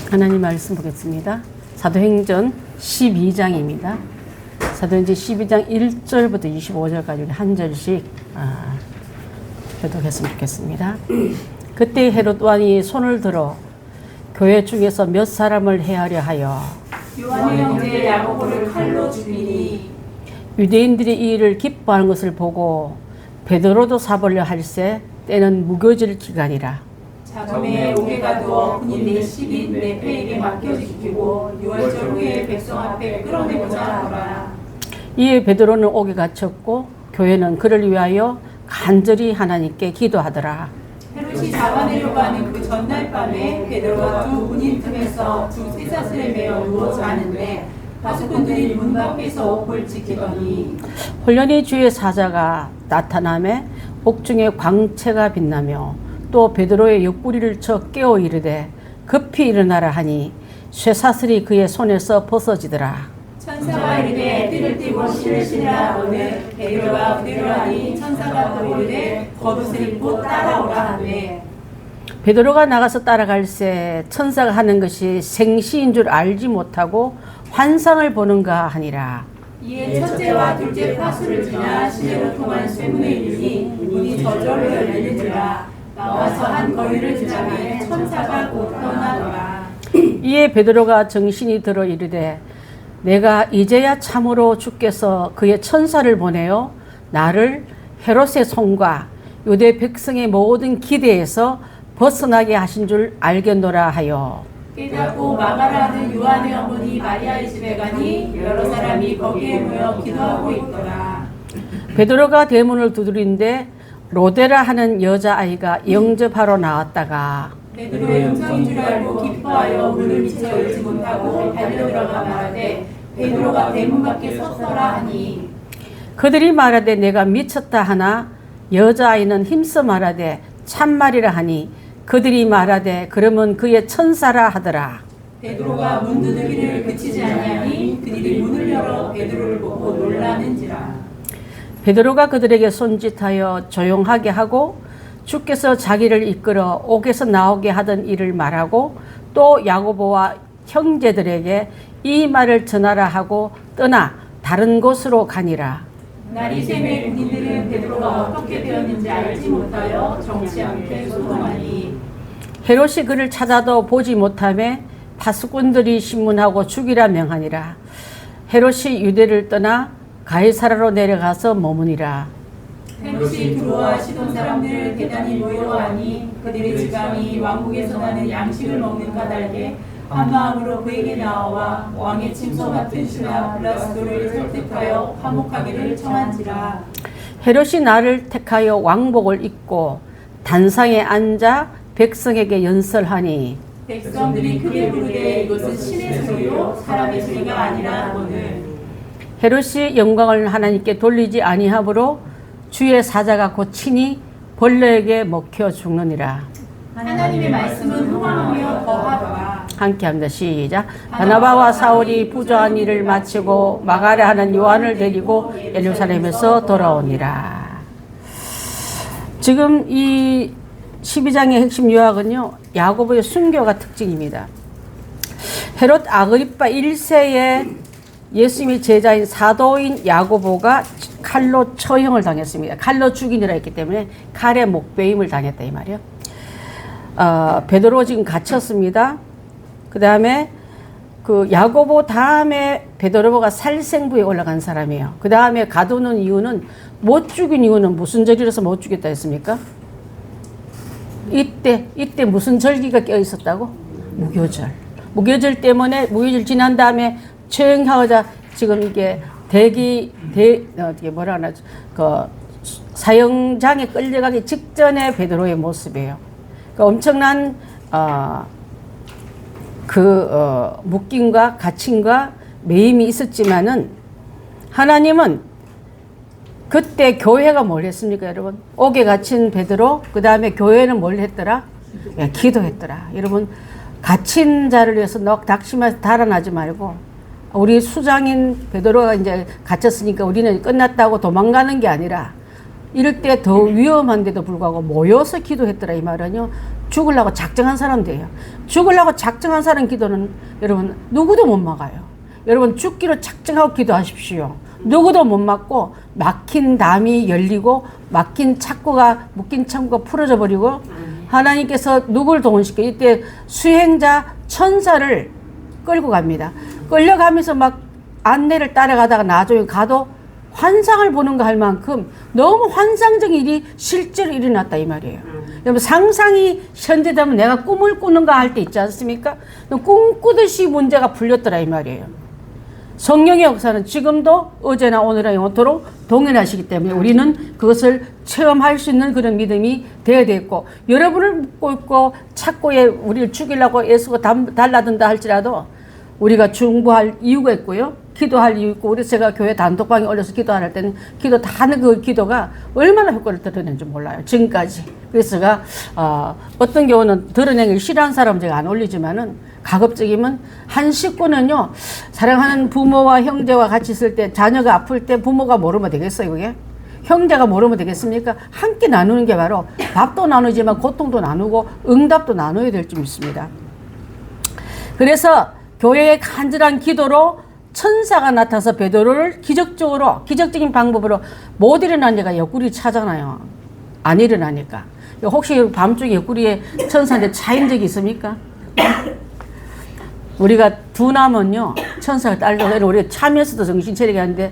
하나님 말씀 보겠습니다. 사도행전 12장입니다. 사도행전 12장 1절부터 25절까지 한 절씩 교독했으면 좋겠습니다. 그때 헤롯 왕이 손을 들어 교회 중에서 몇 사람을 해하려 하여 요한의 형제 야고보를 칼로 죽이니 유대인들이 이 일을 기뻐하는 것을 보고 베드로도 사보려 할세 때는 무교절 기간이라. 자금에 옥에가 두어 군인들 10인 내패에게 맡겨주시고 6월절 후에 백성 앞에 끌어내고자 하더라. 이에 베드로는 옥에 갇혔고 교회는 그를 위하여 간절히 하나님께 기도하더라. 헤롯이 잡아내려고 하는 그 전날 밤에 베드로가 두 군인 틈에서 두 쇠사슬에 매어 누워 자는데 파수꾼들이 문 밖에서 옥을 지키더니 홀련히 주의 사자가 나타나매 옥중에 광채가 빛나며 또 베드로의 옆구리를 쳐 깨어 이르되 급히 일어나라 하니 쇠사슬이 그의 손에서 벗어지더라. 천사가 이르되 띠를 띠고 신을 신으라 하거늘 베드로가 그대로 하니 천사가 또 이르되 겉옷을 입고 따라오라 하되 베드로가 나가서 따라갈새 천사가 하는 것이 생시인 줄 알지 못하고 환상을 보는가 하니라. 이에 첫째와 둘째 파수를 지나 시내로 통한 쇠문에 이르니 문이 저절로 열리니라. 나와서 한 거리를 지나매 천사가 곧 떠나더라. 이에 베드로가 정신이 들어 이르되 내가 이제야 참으로 주께서 그의 천사를 보내어 나를 헤롯의 손과 유대 백성의 모든 기대에서 벗어나게 하신 줄 알겠노라 하여 깨닫고 마가라는 요한의 어머니 마리아의 집에 가니 여러 사람이 거기에 모여 기도하고 있더라. 베드로가 대문을 두드린데 로데라 하는 여자아이가 영접하러 나왔다가 베드로의 음성인 줄 알고 기뻐하여 문을 미처 열지 못하고 달려들어가 말하되 베드로가 대문 밖에 섰더라 하니 그들이 말하되 내가 미쳤다 하나 여자아이는 힘써 말하되 참말이라 하니 그들이 말하되 그러면 그의 천사라 하더라. 베드로가 문 두드기를 그치지 아니하니 그들이 문을 열어 베드로를 보고 놀라는지라. 베드로가 그들에게 손짓하여 조용하게 하고 주께서 자기를 이끌어 옥에서 나오게 하던 일을 말하고 또 야고보와 형제들에게 이 말을 전하라 하고 떠나 다른 곳으로 가니라. 날이 새매 군인들은 베드로가 어떻게 되었는지 알지 못하여 정치 않게 소동하니 헤롯이 그를 찾아도 보지 못하매 파수꾼들이 신문하고 죽이라 명하니라. 헤롯이 유대를 떠나 가이사라로 내려가서 머무니라. 헤롯이 두로와 시돈 사람들을 대단히 모여하니 그들의 지방이 왕국에서 나는 양식을 먹는 까닭에 한 마음으로 그에게 나와 왕의 침소 같은 슈나 블라스도를 설득하여 화목하기를 청한지라. 헤롯이 나를 택하여 왕복을 입고 단상에 앉아 백성에게 연설하니 백성들이 크게 부르되 이것은 신의 소리요 사람의 소리가 아니라 하거늘 헤롯이 영광을 하나님께 돌리지 아니하므로 주의 사자가 곧 친히 벌레에게 먹혀 죽느니라. 하나님의 말씀은 흥황하며 거하더라. 함께합니다. 시작. 바나바와 사울이 부조한 일을 마치고 마가라 하는 요한을 데리고 예루살렘에서 돌아오니라. 지금 이 12장의 핵심 요약은요, 야고보의 순교가 특징입니다. 헤롯 아그리파 1세의 예수님의 제자인 사도인 야고보가 칼로 처형을 당했습니다. 칼로 죽이니라 했기 때문에 칼에 목베임을 당했다 이 말이요. 베드로 지금 갇혔습니다. 그 다음에 그 야고보 다음에 베드로가 살생부에 올라간 사람이에요. 그 다음에 가두는 이유는 못 죽인 이유는 무슨 절이라서 못 죽였다 했습니까? 이때 무슨 절기가 껴 있었다고? 무교절. 무교절 때문에 무교절 지난 다음에 처형하고자 지금 이게 사형장에 끌려가기 직전의 베드로의 모습이에요. 그러니까 엄청난 묶임과 갇힘과 매임이 있었지만은 하나님은 그때 교회가 뭘 했습니까, 여러분? 옥에 갇힌 베드로, 그 다음에 교회는 뭘 했더라? 기도했더라. 여러분, 갇힌 자를 위해서 낙심해서 달아나지 말고, 우리 수장인 베드로가 이제 갇혔으니까 우리는 끝났다고 도망가는 게 아니라, 이럴 때 더 위험한데도 불구하고 모여서 기도했더라. 이 말은요, 죽으려고 작정한 사람들이에요. 죽으려고 작정한 사람 기도는 여러분 누구도 못 막아요. 여러분 죽기로 작정하고 기도하십시오. 누구도 못 막고 막힌 담이 열리고 막힌 착고가 묶인 창고가 풀어져 버리고 하나님께서 누구를 동원시켜 이때 수행자 천사를 끌고 갑니다. 끌려가면서 막 안내를 따라가다가 나중에 가도 환상을 보는가 할 만큼 너무 환상적인 일이 실제로 일어났다 이 말이에요. 여러분 상상이 현재되면 내가 꿈을 꾸는가 할 때 있지 않습니까? 꿈꾸듯이 문제가 풀렸더라 이 말이에요. 성령의 역사는 지금도 어제나 오늘이나 영원토록 동일하시기 때문에 우리는 그것을 체험할 수 있는 그런 믿음이 되어야 되겠고, 여러분을 묻고 있고 착고에 우리를 죽이려고 애쓰고 달라든다 할지라도 우리가 중보할 이유가 있고요. 기도할 이유 있고, 우리 제가 교회 단톡방에 올려서 기도할 때는 기도 다 하는 그 기도가 얼마나 효과를 드러내는지 몰라요. 지금까지. 그래서 제가 어떤 경우는 드러내기 싫어하는 사람은 제가 안 올리지만은 가급적이면 한 식구는요, 사랑하는 부모와 형제와 같이 있을 때 자녀가 아플 때 부모가 모르면 되겠어요, 그게? 형제가 모르면 되겠습니까? 함께 나누는 게 바로 밥도 나누지만 고통도 나누고 응답도 나눠야 될 줄 믿습니다. 그래서 교회의 간절한 기도로 천사가 나타나서 베드로를 기적적인 방법으로 못 일어난 데가 옆구리 차잖아요. 안 일어나니까. 혹시 밤중에 옆구리에 천사한테 차인 적이 있습니까? 우리가 두나면요, 천사가 딸려서 우리가 참여해서도 정신체력이 하는데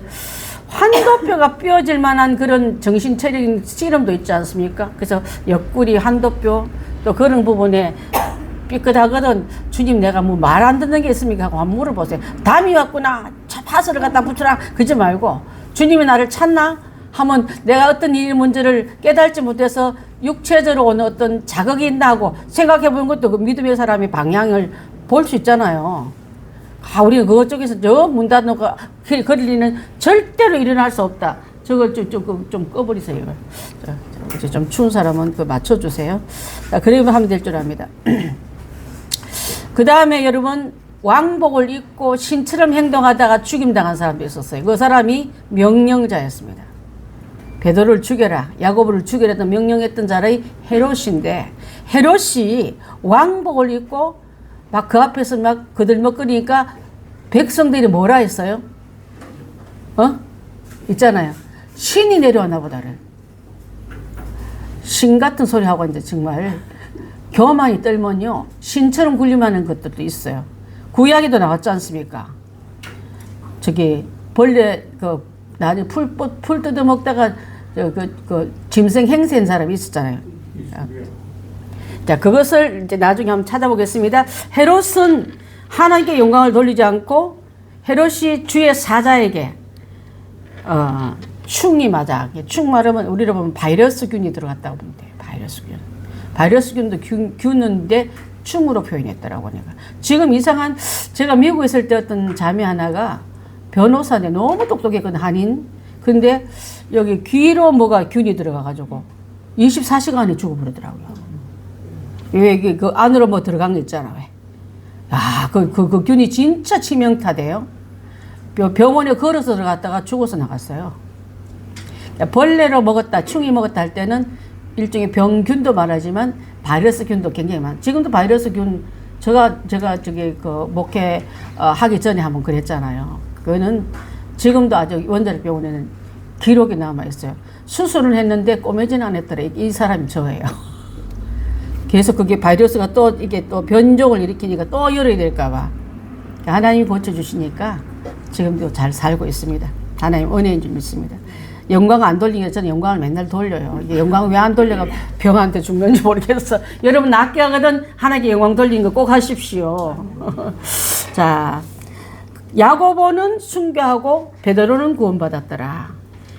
한도표가 뼈질 만한 그런 정신체력인 씨름도 있지 않습니까? 그래서 옆구리, 한도표, 또 그런 부분에 삐끗하거든. 주님, 내가 뭐 말 안 듣는 게 있습니까? 하고 한번 물어보세요. 담이 왔구나. 파스를 갖다 붙여라. 그러지 말고, 주님이 나를 찾나? 하면 내가 어떤 일 문제를 깨달지 못해서 육체적으로 오는 어떤 자극이 있나 하고 생각해 보는 것도 그 믿음의 사람이 방향을 볼 수 있잖아요. 우리가 그것 쪽에서 저 문 닫는 거, 거리는 절대로 일어날 수 없다. 저걸 좀 꺼버리세요, 이걸. 이제 좀 추운 사람은 그 맞춰주세요. 그러면 하면 될 줄 압니다. 그 다음에 여러분, 왕복을 입고 신처럼 행동하다가 죽임당한 사람도 있었어요. 그 사람이 명령자였습니다. 베드로를 죽여라, 야고보를 죽여라 명령했던 자의 헤롯인데, 헤롯이 왕복을 입고 막 그 앞에서 막 거들먹거리니까 백성들이 뭐라 했어요? 있잖아요. 신이 내려왔나 보다를. 신 같은 소리 하고 이제 정말 교만이 떨면요, 신처럼 군림하는 것들도 있어요. 구약에도 나왔지 않습니까? 저기 벌레 나중에 풀 뜯어 먹다가 짐승 행세한 사람이 있었잖아요. 자, 그것을 이제 나중에 한번 찾아보겠습니다. 헤롯은 하나님께 영광을 돌리지 않고 헤롯이 주의 사자에게 충이 맞아. 충 말하면 우리로 보면 바이러스균이 들어갔다고 보면 돼요. 바이러스균도 균인데 충으로 표현했더라고 내가. 지금 이상한, 제가 미국에 있을 때 어떤 자매 하나가 변호사인데 너무 똑똑했거든, 한인. 근데 여기 귀로 뭐가 균이 들어가가지고 24시간에 죽어버리더라고요. 왜 그 안으로 뭐 들어간 거 있잖아, 왜. 그 균이 진짜 치명타돼요. 병원에 걸어서 들어갔다가 죽어서 나갔어요. 벌레로 먹었다, 충이 먹었다 할 때는 일종의 병균도 말하지만 바이러스균도 굉장히 많아. 지금도 바이러스균, 제가 저기 목회 하기 전에 한번 그랬잖아요. 그거는 지금도 아주 원자력 병원에는 기록이 남아 있어요. 수술을 했는데 꼬매진 않았더라. 이 사람이 저예요. 계속 그게 바이러스가 또 이게 또 변종을 일으키니까 또 열어야 될까봐 하나님이 고쳐주시니까 지금도 잘 살고 있습니다. 하나님 은혜인 줄 믿습니다. 영광 안 돌리니까 저는 영광을 맨날 돌려요. 이게 영광을 왜 안 돌려가 병한테 죽는지 모르겠어. 여러분 낫게 하거든 하나님께 영광 돌리는 거 꼭 하십시오. 자, 야고보는 순교하고 베드로는 구원받았더라.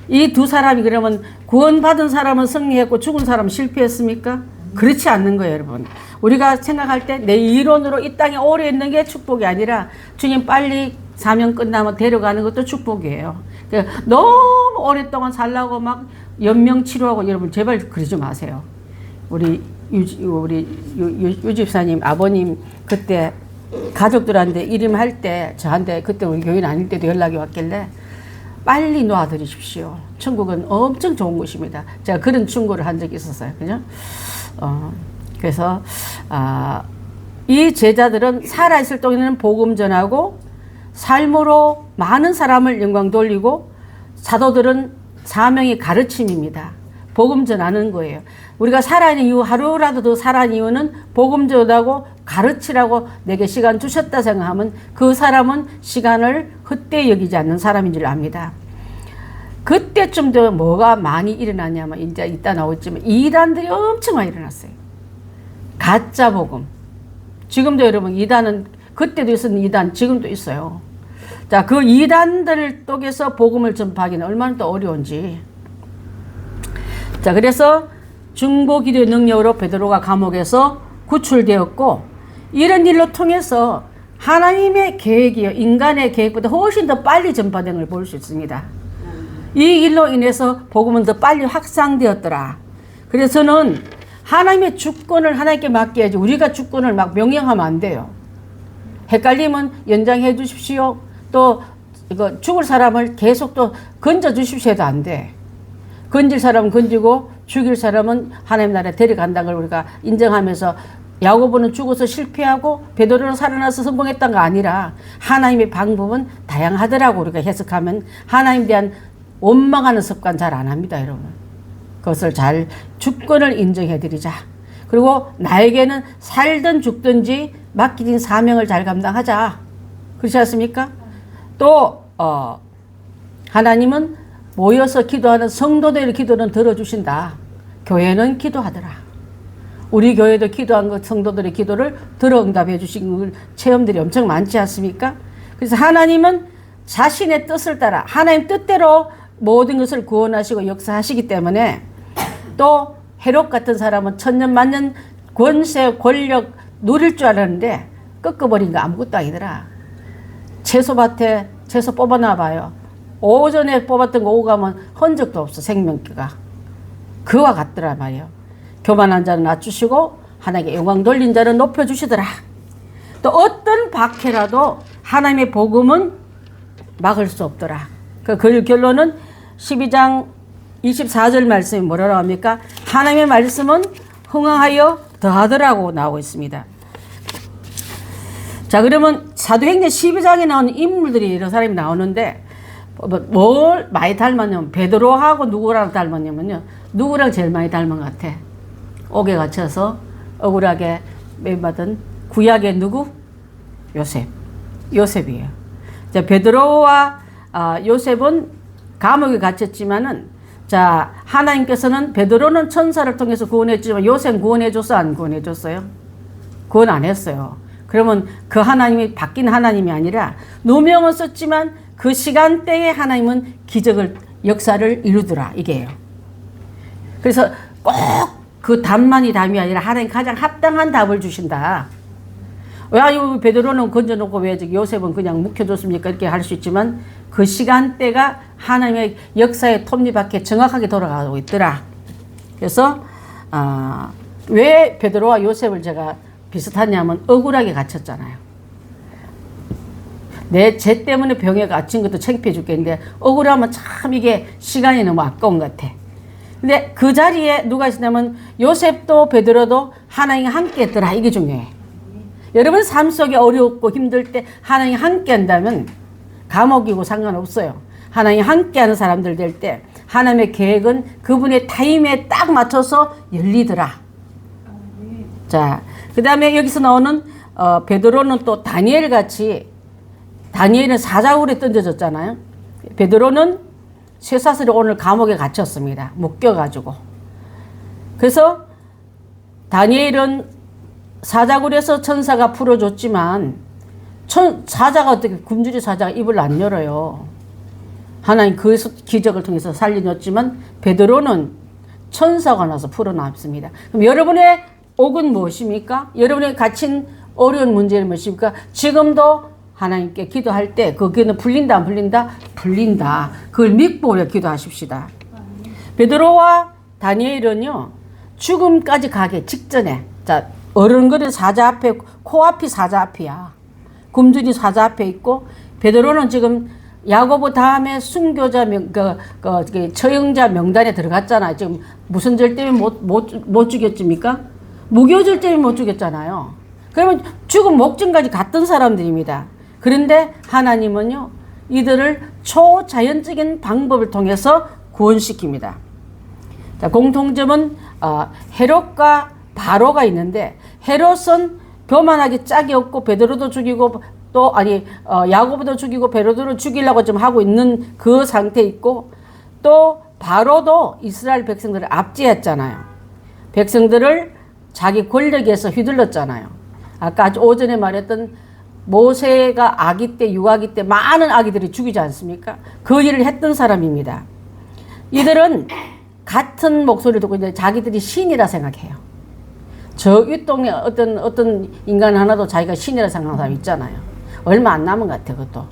이 두 사람이 그러면 구원받은 사람은 승리했고 죽은 사람은 실패했습니까? 그렇지 않는 거예요, 여러분. 우리가 생각할 때 내 이론으로 이 땅에 오래 있는 게 축복이 아니라 주님 빨리 사명 끝나면 데려가는 것도 축복이에요. 그러니까 너무 오랫동안 살라고 막 연명 치료하고 여러분 제발 그러지 마세요. 우리 유집사님 아버님 그때 가족들한테 이름할 때 저한테 그때 우리 교인 아닐 때도 연락이 왔길래 빨리 놓아드리십시오. 천국은 엄청 좋은 곳입니다. 제가 그런 충고를 한 적이 있었어요. 그죠? 그래서 이 제자들은 살아있을 동안에는 복음 전하고 삶으로 많은 사람을 영광 돌리고, 사도들은 사명이 가르침입니다. 복음 전하는 거예요. 우리가 살아있는 이유, 하루라도 더 살아있는 이유는 복음 전하고 가르치라고 내게 시간 주셨다 생각하면 그 사람은 시간을 헛되이 여기지 않는 사람인 줄 압니다. 그때쯤도 뭐가 많이 일어나냐면, 이제 이따 나오겠지만 이단들이 엄청 많이 일어났어요. 가짜 복음. 지금도 여러분 이단은, 그때도 있었는 이단 지금도 있어요. 자, 그 이단들 쪽에서 복음을 전파하기는 얼마나 또 어려운지. 자, 그래서 중보 기도의 능력으로 베드로가 감옥에서 구출되었고, 이런 일로 통해서 하나님의 계획이요, 인간의 계획보다 훨씬 더 빨리 전파된 걸 볼 수 있습니다. 이 일로 인해서 복음은 더 빨리 확산되었더라. 그래서 저는 하나님의 주권을 하나님께 맡겨야지, 우리가 주권을 막 명령하면 안 돼요. 헷갈리면 연장해 주십시오. 또 이거 죽을 사람을 계속 또 건져 주십시오 해도 안 돼. 건질 사람은 건지고 죽일 사람은 하나님 나라에 데려간다는 걸 우리가 인정하면서, 야고보는 죽어서 실패하고 베드로는 살아나서 성공했던 거 아니라 하나님의 방법은 다양하더라고 우리가 해석하면, 하나님에 대한 원망하는 습관 잘 안 합니다, 여러분. 그것을 잘 주권을 인정해 드리자. 그리고 나에게는 살든 죽든지 맡기진 사명을 잘 감당하자. 그렇지 않습니까? 또 하나님은 모여서 기도하는 성도들의 기도는 들어주신다. 교회는 기도하더라. 우리 교회도 기도한 것, 성도들의 기도를 들어 응답해 주신 체험들이 엄청 많지 않습니까? 그래서 하나님은 자신의 뜻을 따라 하나님 뜻대로 모든 것을 구원하시고 역사하시기 때문에, 또 헤롯 같은 사람은 천년 만년 권세 권력 누릴 줄 알았는데 꺾어버린 거 아무것도 아니더라. 채소밭에 채소 뽑아놔 봐요. 오전에 뽑았던 거 오고 가면 흔적도 없어, 생명기가. 그와 같더라 말이에요. 교만한 자는 낮추시고 하나님께 영광 돌린 자는 높여주시더라. 또 어떤 박해라도 하나님의 복음은 막을 수 없더라. 그 결론은 12장 24절 말씀이 뭐라고 합니까? 하나님의 말씀은 흥황하여 더하더라고 나오고 있습니다. 자, 그러면 사도행전 12장에 나오는 인물들이 여러 사람이 나오는데, 뭘 많이 닮았냐면, 베드로하고 누구랑 닮았냐면요, 누구랑 제일 많이 닮은 것 같아? 옥에 갇혀서 억울하게 매받은 구약의 누구? 요셉이에요. 자, 베드로와 요셉은 감옥에 갇혔지만은, 자, 하나님께서는 베드로는 천사를 통해서 구원했지만 요셉 구원해줬어, 안 구원해줬어요? 구원 안 했어요. 그러면 그 하나님이 바뀐 하나님이 아니라, 누명은 썼지만 그 시간대에 하나님은 기적을, 역사를 이루더라, 이게요. 그래서 꼭 그 답만이 답이 아니라 하나님 가장 합당한 답을 주신다. 왜 베드로는 건져놓고 왜 요셉은 그냥 묵혀줬습니까? 이렇게 할 수 있지만 그 시간대가 하나님의 역사의 톱니 밖에 정확하게 돌아가고 있더라. 그래서 왜 베드로와 요셉을 제가 비슷하냐면, 억울하게 갇혔잖아요. 내 죄 때문에 병에 갇힌 것도 창피해 죽겠는데 억울하면 참 이게 시간이 너무 아까운 것 같아. 근데 그 자리에 누가 있었냐면 요셉도 베드로도 하나님이 함께 했더라. 이게 중요해. 여러분 삶 속에 어렵고 힘들 때 하나님이 함께 한다면 감옥이고 상관없어요. 하나님이 함께 하는 사람들 될 때 하나님의 계획은 그분의 타임에 딱 맞춰서 열리더라. 자, 그 다음에 여기서 나오는 베드로는 또 다니엘 같이, 다니엘은 사자굴에 던져졌잖아요. 베드로는 쇠사슬에 오늘 감옥에 갇혔습니다. 묶여가지고. 그래서 다니엘은 사자굴에서 천사가 풀어줬지만 사자가 어떻게, 굶주린 사자가 입을 안 열어요. 하나님 그 기적을 통해서 살려줬지만 베드로는 천사가 나서 풀어놨습니다. 그럼 여러분의 옥은 무엇입니까? 여러분의 갇힌 어려운 문제는 무엇입니까? 지금도 하나님께 기도할 때 거기는 풀린다 안 풀린다? 풀린다. 그걸 믿고 우리가 기도하십시다. 베드로와 다니엘은요, 죽음까지 가기 직전에, 자, 어른거린 사자 앞에, 코앞이 사자 앞이야. 굶주린 사자 앞에 있고, 베드로는 지금 야고보 다음에 순교자 처형자 명단에 들어갔잖아. 지금 무슨 죄 때문에 못 죽였습니까? 무교절 때문에 못 죽였잖아요. 그러면 죽은 목전까지 갔던 사람들입니다. 그런데 하나님은요, 이들을 초자연적인 방법을 통해서 구원시킵니다. 자, 공통점은 헤롯과 바로가 있는데, 헤롯은 교만하게 짝이 없고 베드로도 죽이고 야고보도 죽이고 베드로를 죽이려고 좀 하고 있는 그 상태에 있고, 또 바로도 이스라엘 백성들을 압제했잖아요. 백성들을 자기 권력에서 휘둘렀잖아요. 아까 아주 오전에 말했던 모세가 아기 때, 유아기 때 많은 아기들이 죽이지 않습니까? 그 일을 했던 사람입니다. 이들은 같은 목소리를 듣고 이제 자기들이 신이라 생각해요. 저 윗동네 어떤 인간 하나도 자기가 신이라 생각하는 사람 있잖아요. 얼마 안 남은 것 같아, 그것도.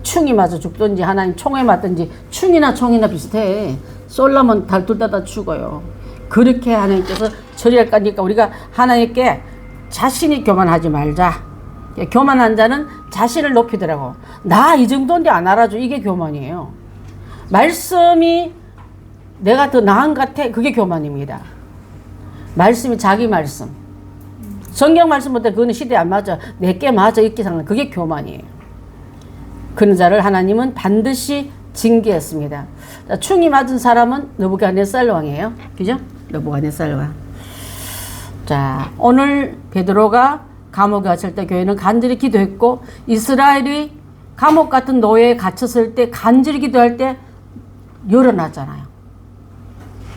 충이 맞아 죽든지 하나님 총에 맞든지, 충이나 총이나 비슷해. 쏠라면 둘 다 죽어요. 그렇게 하나님께서 처리할 거니까 우리가 하나님께 자신이 교만하지 말자. 교만한 자는 자신을 높이더라고. 나 이 정도인데 안 알아줘. 이게 교만이에요. 말씀이 내가 더 나은 것 같아. 그게 교만입니다. 말씀이 자기 말씀. 성경 말씀보다 그거는 시대에 안 맞아. 내게 맞아. 이렇게 생각하는 그게 교만이에요. 그런 자를 하나님은 반드시 징계했습니다. 자, 충이 맞은 사람은 느부갓네살 왕이에요. 그죠? 느부갓네살 왕. 자, 오늘 베드로가 감옥에 갇힐 때 교회는 간절히 기도했고, 이스라엘이 감옥 같은 노예에 갇혔을 때 간절히 기도할 때 열어놨잖아요.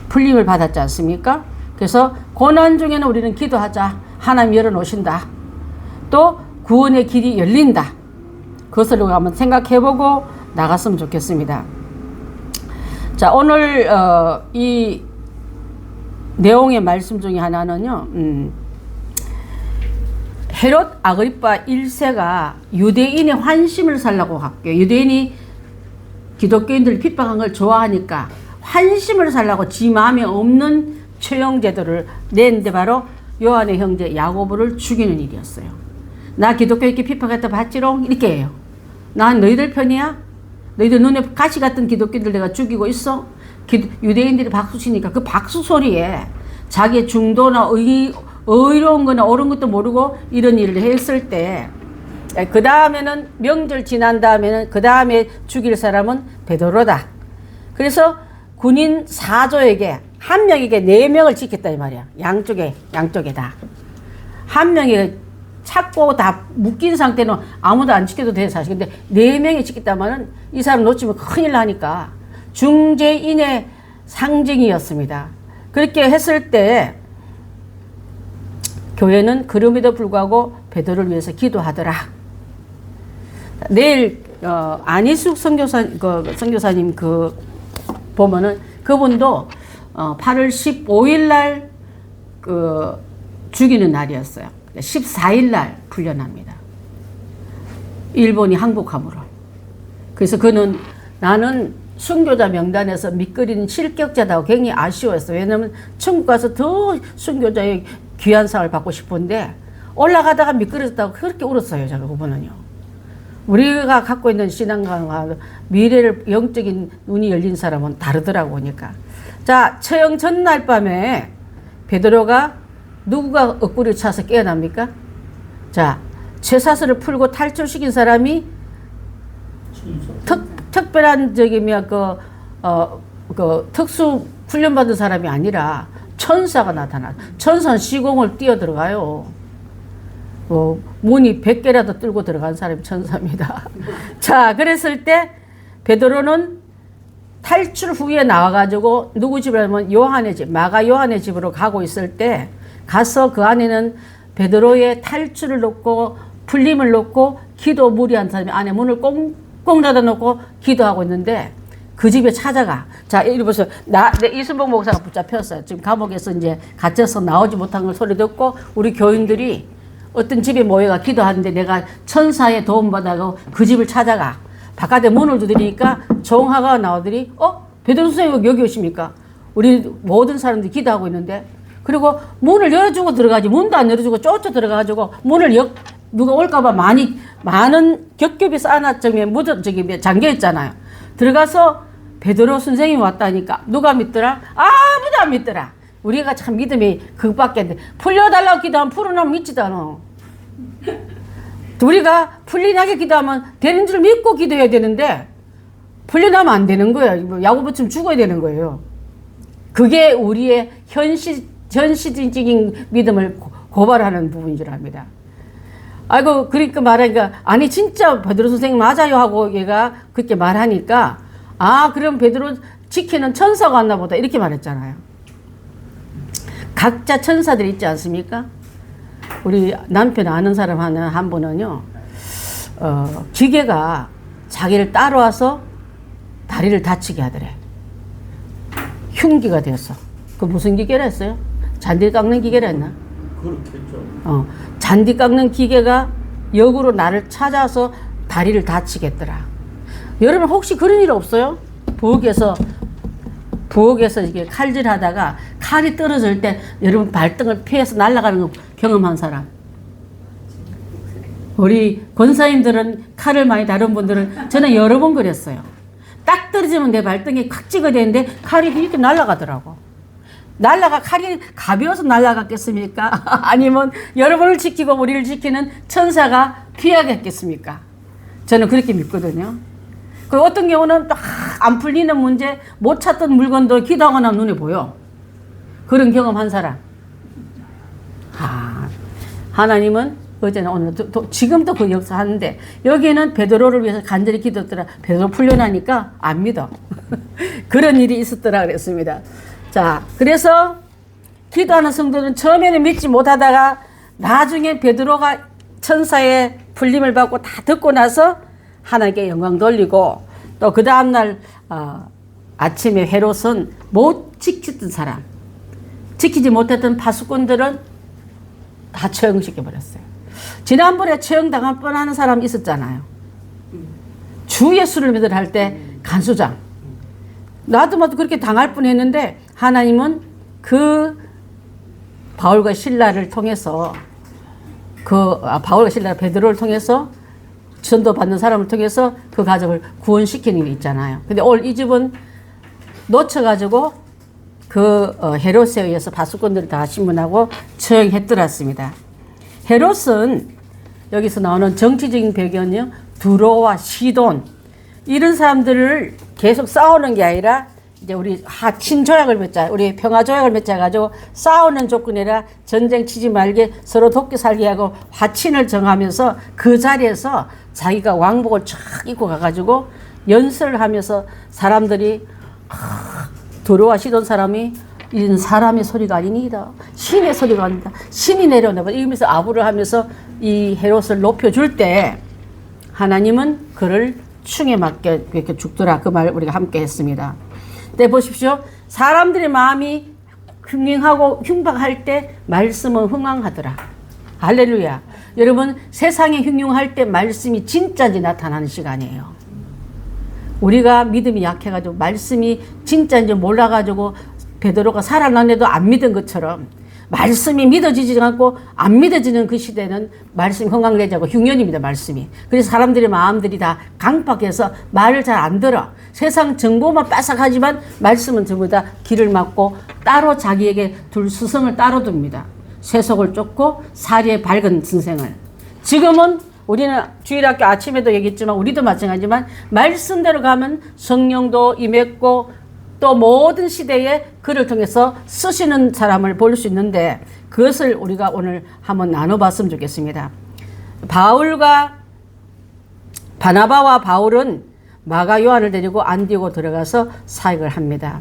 풀림을 받았지 않습니까? 그래서 고난 중에는 우리는 기도하자. 하나님 열어놓으신다. 또 구원의 길이 열린다. 그것을 우리가 한번 생각해보고 나갔으면 좋겠습니다. 자, 오늘 이 내용의 말씀 중에 하나는요, 헤롯 아그리파 1세가 유대인의 환심을 살라고 할게요. 유대인이 기독교인들 핍박한 걸 좋아하니까 환심을 살라고 지 마음에 없는 처형 제도를 냈는데 바로 요한의 형제 야고보를 죽이는 일이었어요. 나 기독교 이렇게 핍박했다 봤지롱? 이렇게 해요. 난 너희들 편이야? 너희들 눈에 가시 같은 기독교인들 내가 죽이고 있어? 유대인들이 박수 치니까 그 박수 소리에 자기의 중도나 의로운 거나 옳은 것도 모르고 이런 일을 했을 때, 그 다음에는 명절 지난 다음에는 그 다음에 죽일 사람은 베드로다. 그래서 군인 4조에게 한 명에게 4명을 지켰다 이 말이야. 양쪽에 다. 한 명이 찾고 다 묶인 상태는 아무도 안 지켜도 돼 사실. 근데 4명이 지켰다면은 이 사람 놓치면 큰일 나니까 중재인의 상징이었습니다. 그렇게 했을 때 교회는 그럼에도 불구하고 베드로를 위해서 기도하더라. 내일 안희숙 선교사님 보면은 그분도 8월 15일 날 죽이는 날이었어요. 14일 날 풀려납니다. 일본이 항복함으로. 그래서 그는 나는 순교자 명단에서 밑거리는 실격자다고 굉장히 아쉬워했어요. 왜냐하면 천국 가서 더 순교자의 귀한 상을 받고 싶은데 올라가다가 미끄러졌다고 그렇게 울었어요. 제가 그분은요. 우리가 갖고 있는 신앙과 미래를 영적인 눈이 열린 사람은 다르더라고 보니까. 자, 처형 전날 밤에 베드로가 누구가 엇구리를 차서 깨어납니까? 자, 쇠사슬을 풀고 탈출시킨 사람이 특별한 특수 훈련받은 사람이 아니라 천사가 나타나. 천사는 시공을 뛰어 들어가요. 문이 100개라도 뚫고 들어간 사람이 천사입니다. 자, 그랬을 때 베드로는 탈출 후에 나와가지고 누구 집을 하면 요한의 집, 마가 요한의 집으로 가고 있을 때 가서 그 안에는 베드로의 탈출을 놓고 풀림을 놓고 기도 무리한 사람이 안에 문을 꽁꽁 닫아놓고 기도하고 있는데 그 집에 찾아가. 자, 이리 보세요. 내 이순복 목사가 붙잡혔어요. 지금 감옥에서 이제 갇혀서 나오지 못한 걸 소리 듣고 우리 교인들이 어떤 집에 모여가 기도하는데 내가 천사의 도움받아서 그 집을 찾아가. 바깥에 문을 두드리니까 종하가 나오더니 베드로 선생님 여기 오십니까? 우리 모든 사람들이 기도하고 있는데 그리고 문을 열어주고 들어가지 문도 안 열어주고 쫓아 들어가가지고 문을 누가 올까봐 많은 겹겹이 쌓아놨더니 잠겨있잖아요. 들어가서 베드로 선생님이 왔다니까 누가 믿더라? 아무도 안 믿더라. 우리가 참 믿음이 그것밖에 안 돼. 풀려달라고 기도하면 풀어나면 믿지도 않아. 우리가 풀리나게 기도하면 되는 줄 믿고 기도해야 되는데 풀려나면 안 되는 거예요. 야고보처럼 죽어야 되는 거예요. 그게 우리의 현실적인 믿음을 고발하는 부분인 줄 압니다. 아이고, 그러니까 말하니까, 아니, 진짜 베드로 선생님 맞아요 하고 얘가 그렇게 말하니까, 아, 그럼 베드로 지키는 천사가 왔나 보다. 이렇게 말했잖아요. 각자 천사들이 있지 않습니까? 우리 남편 아는 사람 한 분은요, 기계가 자기를 따라와서 다리를 다치게 하더래. 흉기가 되었어. 그 무슨 기계라 했어요? 잔디 깎는 기계라 했나? 그렇겠죠. 잔디 깎는 기계가 역으로 나를 찾아서 다리를 다치겠더라. 여러분 혹시 그런 일 없어요? 부엌에서 이게 칼질하다가 칼이 떨어질 때 여러분 발등을 피해서 날아가는 거 경험한 사람? 우리 권사님들은 칼을 많이 다룬 분들은 저는 여러 번 그랬어요. 딱 떨어지면 내 발등에 콱 찍어야 되는데 칼이 이렇게 날아가더라고. 칼이 가벼워서 날아갔겠습니까? 아니면 여러분을 지키고 우리를 지키는 천사가 피하겠겠습니까? 저는 그렇게 믿거든요. 그 어떤 경우는 딱 안 풀리는 문제, 못 찾던 물건도 기도하고 나면 눈에 보여. 그런 경험한 사람. 하나님은 어제나 오늘도 지금도 그 역사하는데 여기에는 베드로를 위해서 간절히 기도했더라. 베드로 풀려나니까 안 믿어. 그런 일이 있었더라 그랬습니다. 자, 그래서 기도하는 성도는 처음에는 믿지 못하다가 나중에 베드로가 천사의 풀림을 받고 다 듣고 나서 하나님께 영광 돌리고 또 그 다음날 아침에 헤롯은 못 지켰던 사람, 지키지 못했던 파수꾼들은 다 처형시켜버렸어요. 지난번에 처형당할 뻔하는 사람 있었잖아요. 주 예수를 믿으라 할 때 간수장. 나도 그렇게 당할 뻔했는데 하나님은 그 바울과 실라를 통해서 바울과 실라 베드로를 통해서 전도받는 사람을 통해서 그 가족을 구원시키는 일이 있잖아요. 근데 오늘 이 집은 놓쳐가지고 헤롯에 의해서 바수꾼들을 다 신문하고 처형했더랬습니다. 헤롯은 여기서 나오는 정치적인 배경은요, 두로와 시돈 이런 사람들을 계속 싸우는 게 아니라 이제 우리 친조약을 맺자, 우리 평화조약을 맺자가지고 싸우는 조건이 아니라 전쟁 치지 말게 서로 돕게 살게 하고 화친을 정하면서 그 자리에서 자기가 왕복을 쫙 입고 가가지고 연설을 하면서 사람들이 두로와 시돈 사람이 이는 사람의 소리가 아니니이다. 신의 소리가 아니다. 신이 내려오나 봐. 이러면서 아부를 하면서 이 헤롯을 높여줄 때 하나님은 그를 충에 맞게 이렇게 죽더라. 그 말 우리가 함께 했습니다. 네, 보십시오. 사람들의 마음이 흉흉하고 흉박할 때 말씀은 흥황하더라. 할렐루야. 여러분, 세상에 흉흉할 때 말씀이 진짜인지 나타나는 시간이에요. 우리가 믿음이 약해가지고 말씀이 진짜인지 몰라가지고 베드로가 살아났는데도 안 믿은 것처럼 말씀이 믿어지지 않고 안 믿어지는 그 시대는 말씀 흥황되자고 흉년입니다. 말씀이. 그래서 사람들의 마음들이 다 강팍해서 말을 잘 안 들어. 세상 정보만 빠삭하지만 말씀은 전부 다 길을 막고 따로 자기에게 둘 수성을 따로 둡니다. 세속을 쫓고 사리에 밝은 선생을. 지금은 우리는 주일학교 아침에도 얘기했지만 우리도 마찬가지지만 말씀대로 가면 성령도 임했고 또 모든 시대에 그를 통해서 쓰시는 사람을 볼 수 있는데 그것을 우리가 오늘 한번 나눠봤으면 좋겠습니다. 바나바와 바울은 마가 요한을 데리고 안디오고 들어가서 사역을 합니다.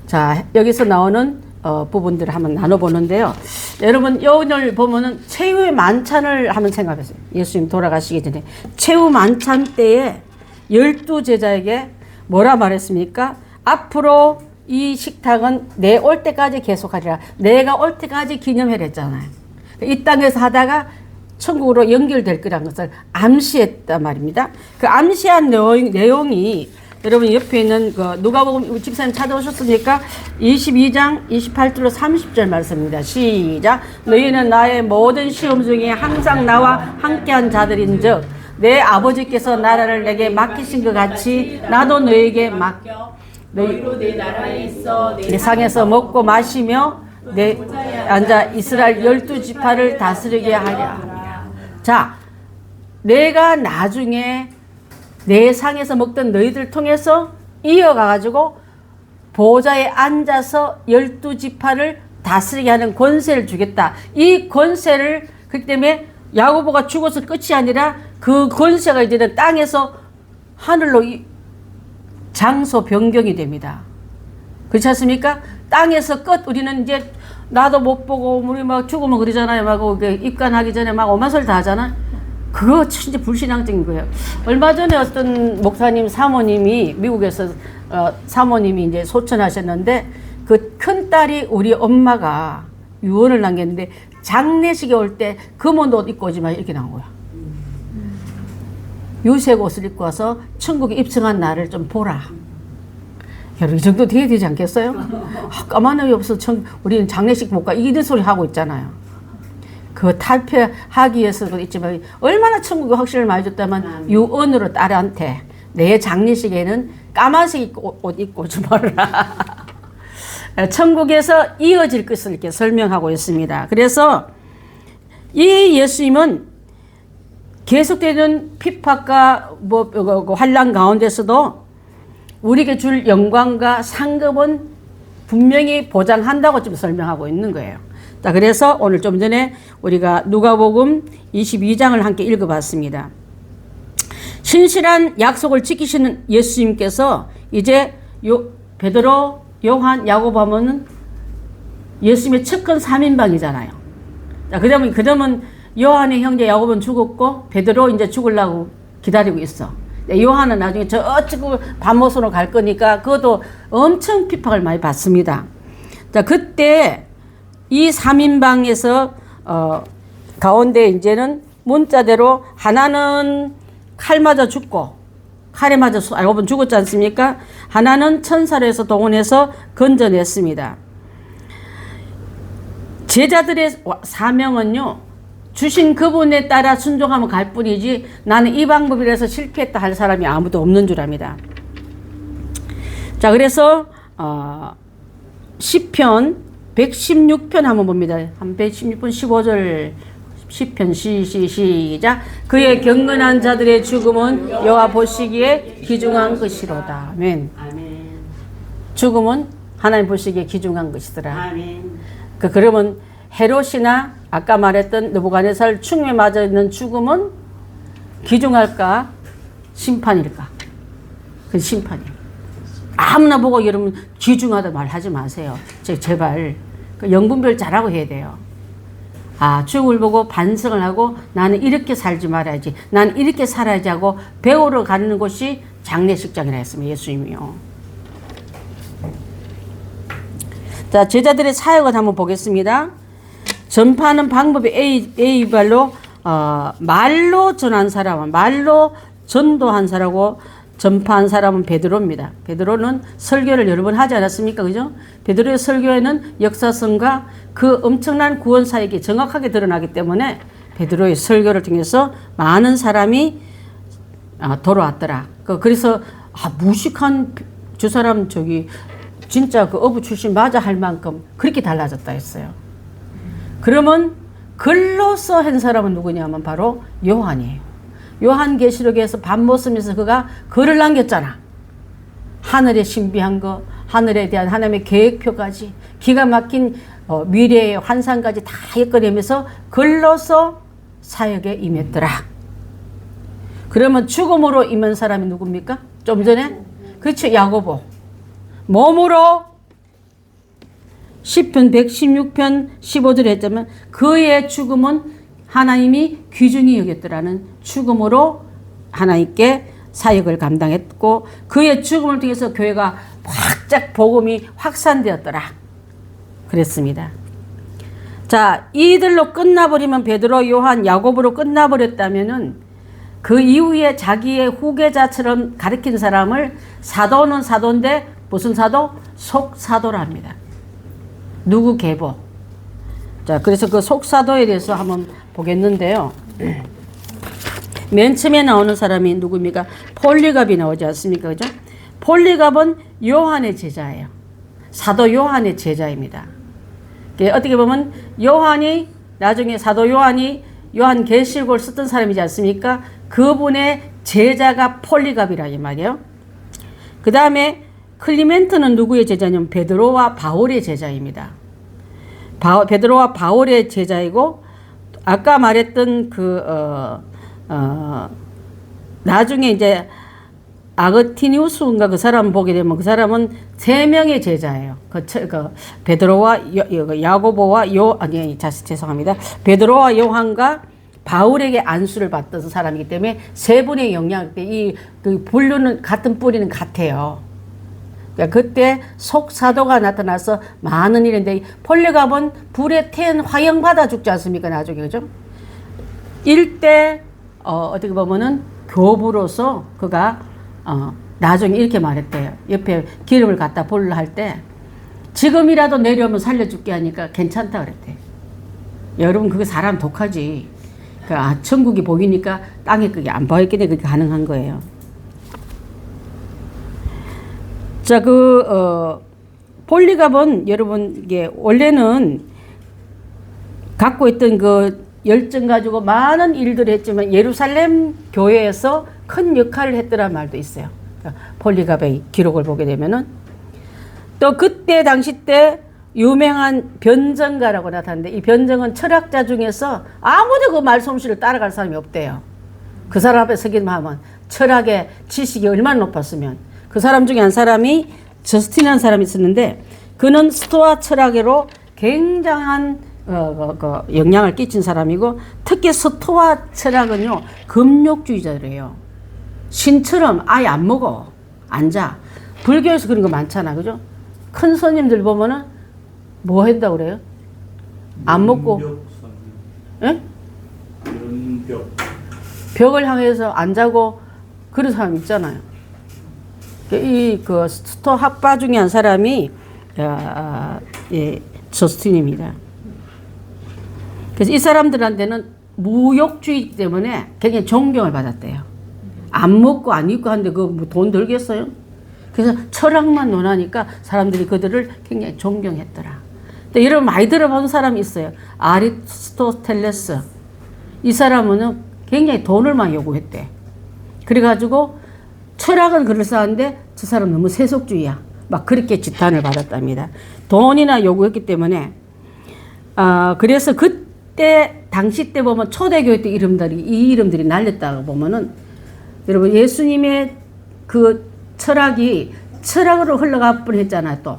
자, 여기서 나오는 부분들을 한번 나눠보는데요. 여러분, 오늘 보면은 최후의 만찬을 한번 생각해보세요. 예수님 돌아가시기 전에 최후 만찬 때에 12제자에게 뭐라 말했습니까? 앞으로 이 식탁은 내 올 때까지 계속하리라. 내가 올 때까지 기념회를 했잖아요. 이 땅에서 하다가 천국으로 연결될 거라는 것을 암시했단 말입니다. 그 암시한 내용이 여러분 옆에 있는 누가복음 집사님 찾아오셨습니까? 22장 28절로 30절 말씀입니다. 시작. 너희는 나의 모든 시험 중에 항상 나와 함께한 자들인즉 내 아버지께서 나라를 내게 맡기신 것 같이 나도 너에게 맡겨 너희로 내 나라에 있어 내 상에서 먹고 마시며 내 앉아 이스라엘 12지파를 다스리게 하려 합니다. 자, 내가 나중에 내 상에서 먹던 너희들 통해서 이어가가지고 보좌에 앉아서 12지파를 다스리게 하는 권세를 주겠다. 이 권세를, 그렇기 때문에 야고보가 죽어서 끝이 아니라 그 권세가 이제는 땅에서 하늘로 장소 변경이 됩니다. 그렇지 않습니까? 땅에서 끝. 우리는 이제 나도 못 보고 우리 막 죽으면 그러잖아요. 막 입관하기 전에 막 오만 소리 다 하잖아. 그거 진짜 불신앙적인 거예요. 얼마 전에 어떤 목사님 사모님이 미국에서 사모님이 이제 소천하셨는데 그 큰 딸이 우리 엄마가 유언을 남겼는데 장례식에 올 때 금은 옷 입고 오지 마 이렇게 나온 거야. 유색 옷을 입고 와서 천국에 입성한 나를 좀 보라. 여러분 이 정도 돼야 되지 않겠어요? 까만 옷이 없어 우리는 장례식 못 가 이런 소리 하고 있잖아요. 그 탈피하기 위해서도 있지만 얼마나 천국에 확신을 많이 줬다면 유언으로 딸한테 내 장례식에는 까만색 옷 입고 오지 말라. 천국에서 이어질 것을 이렇게 설명하고 있습니다. 그래서 이 예수님은 계속되는 핍박과 환난 가운데서도 우리에게 줄 영광과 상급은 분명히 보장한다고 지금 설명하고 있는 거예요. 자, 그래서 오늘 좀 전에 우리가 누가복음 22장을 함께 읽어봤습니다. 신실한 약속을 지키시는 예수님께서 이제 베드로, 요한, 야고보 하면은 예수님의 측근 3인방이잖아요. 자, 그러면 요한의 형제 야고보는 죽었고 베드로 이제 죽으려고 기다리고 있어. 요한은 나중에 저쪽으로 밤모선으로 갈 거니까 그것도 엄청 핍박을 많이 받습니다. 자, 그때 이 3인방에서 가운데 이제는 문자대로 하나는 칼 맞아 죽고 칼에 맞아 야고보는 죽었지 않습니까? 하나는 천사로 해서 동원해서 건져냈습니다. 제자들의 사명은요, 주신 그분에 따라 순종하면 갈 뿐이지 나는 이 방법이라서 실패했다 할 사람이 아무도 없는 줄 압니다. 자, 그래서 시편 116편 한번 봅니다. 한 116편 15절 시편 시작. 그의 경건한 자들의 죽음은 여호와 보시기에 귀중한 것이로다. 아멘. 죽음은 하나님 보시기에 귀중한 것이더라. 그러면 헤롯이나 아까 말했던 느부갓네살 충에 맞아 있는 죽음은 귀중할까? 심판일까? 그 심판이에요. 아무나 보고 여러분 귀중하다 말하지 마세요. 제발 영분별 잘하고 해야 돼요. 죽음을 보고 반성을 하고 나는 이렇게 살지 말아야지, 나는 이렇게 살아야지 하고 배우러 가는 곳이 장례식장이라 했습니다. 예수님이요. 자, 제자들의 사역을 한번 보겠습니다. 전파하는 방법이 A발로 말로 전한 사람은, 말로 전도한 사람하고 전파한 사람은 베드로입니다. 베드로는 설교를 여러 번 하지 않았습니까? 그죠? 베드로의 설교에는 역사성과 그 엄청난 구원 사역이 정확하게 드러나기 때문에 베드로의 설교를 통해서 많은 사람이 돌아왔더라. 그래서 무식한 저 사람 진짜 그 어부 출신 맞아 할 만큼 그렇게 달라졌다 했어요. 그러면 글로써 한 사람은 누구냐면 바로 요한이에요. 요한계시록에서 밥 먹으면서 그가 글을 남겼잖아. 하늘의 신비한 거, 하늘에 대한 하나님의 계획표까지, 기가 막힌 미래의 환상까지 다 엮어내면서 글로써 사역에 임했더라. 그러면 죽음으로 임한 사람이 누굽니까? 좀 전에? 그렇죠. 야고보. 몸으로 시편 116편 15절 했자면 그의 죽음은 하나님이 귀중히 여겼더라는 죽음으로 하나님께 사역을 감당했고 그의 죽음을 통해서 교회가 확짝 복음이 확산되었더라 그랬습니다. 자, 이들로 끝나버리면 베드로, 요한, 야고보로 끝나버렸다면은 그 이후에 자기의 후계자처럼 가르친 사람을 사도는 사도인데 무슨 사도? 속사도라 합니다. 누구 계보. 자, 그래서 그 속사도에 대해서 한번 보겠는데요. 맨 처음에 나오는 사람이 누굽니까? 폴리갑이 나오지 않습니까? 그죠? 폴리갑은 요한의 제자예요. 사도 요한의 제자입니다. 어떻게 보면 요한이 나중에 사도 요한이 요한계시록을 썼던 사람이지 않습니까? 그분의 제자가 폴리갑이라 이 말이에요. 그 다음에 클리멘트는 누구의 제자냐면 베드로와 바울의 제자입니다. 베드로와 바울의 제자이고 아까 말했던 나중에 이제 아그티니우스인가 그 사람 보게 되면 그 사람은 3명의 제자예요. 베드로와 야고보와 죄송합니다. 베드로와 요한과 바울에게 안수를 받던 사람이기 때문에 3분의 영향 때 그 분류는 같은 뿌리는 같아요. 그러니까 그때 속사도가 나타나서 많은 일인데 폴리갑은 불에 태운 화형 받아 죽지 않습니까? 나중에 그죠? 일대 어떻게 보면은 교부로서 그가 나중에 이렇게 말했대요. 옆에 기름을 갖다 보려 할 때 지금이라도 내려오면 살려줄게 하니까 괜찮다 그랬대. 여러분 그게 사람 독하지. 천국이 보이니까 땅에 그게 안 보였기 때문에 그게 가능한 거예요. 자, 폴리갑은 여러분 이게 원래는 갖고 있던 그 열정 가지고 많은 일들을 했지만 예루살렘 교회에서 큰 역할을 했더란 말도 있어요. 폴리갑의 기록을 보게 되면은 또 그때 당시 때 유명한 변정가라고 나타났는데 이 변정은 철학자 중에서 아무도 그 말솜씨를 따라갈 사람이 없대요. 그 사람 앞에 서기만 하면 철학의 지식이 얼마나 높았으면 그 사람 중에 한 사람이 저스틴이라는 사람이 있었는데 그는 스토아 철학으로 굉장한 영향을 끼친 사람이고 특히 스토아 철학은요 금욕주의자들이에요. 신처럼 아예 안 먹어 안 자. 불교에서 그런 거 많잖아 그죠? 큰 스님들 보면은 뭐 한다고 그래요? 안 먹고 예? 벽을 향해서 안 자고 그런 사람 있잖아요. 그 스토 학파 중에 한 사람이 저스틴입니다. 그래서 이 사람들한테는 무욕주의 때문에 굉장히 존경을 받았대요. 안 먹고 안 입고 하는데 그 돈 들겠어요? 그래서 철학만 논하니까 사람들이 그들을 굉장히 존경했더라. 근데 여러분 많이 들어본 사람이 있어요. 아리스토텔레스. 이 사람은 굉장히 돈을 많이 요구했대. 그래가지고 철학은 그럴싸한데 저 사람 너무 세속주의야. 막 그렇게 지탄을 받았답니다. 돈이나 요구했기 때문에. 그래서 그때 당시 때 보면 초대교회 때 이 이름들이 날렸다고 보면은 여러분 예수님의 그 철학이 철학으로 흘러가 뻔했잖아요. 또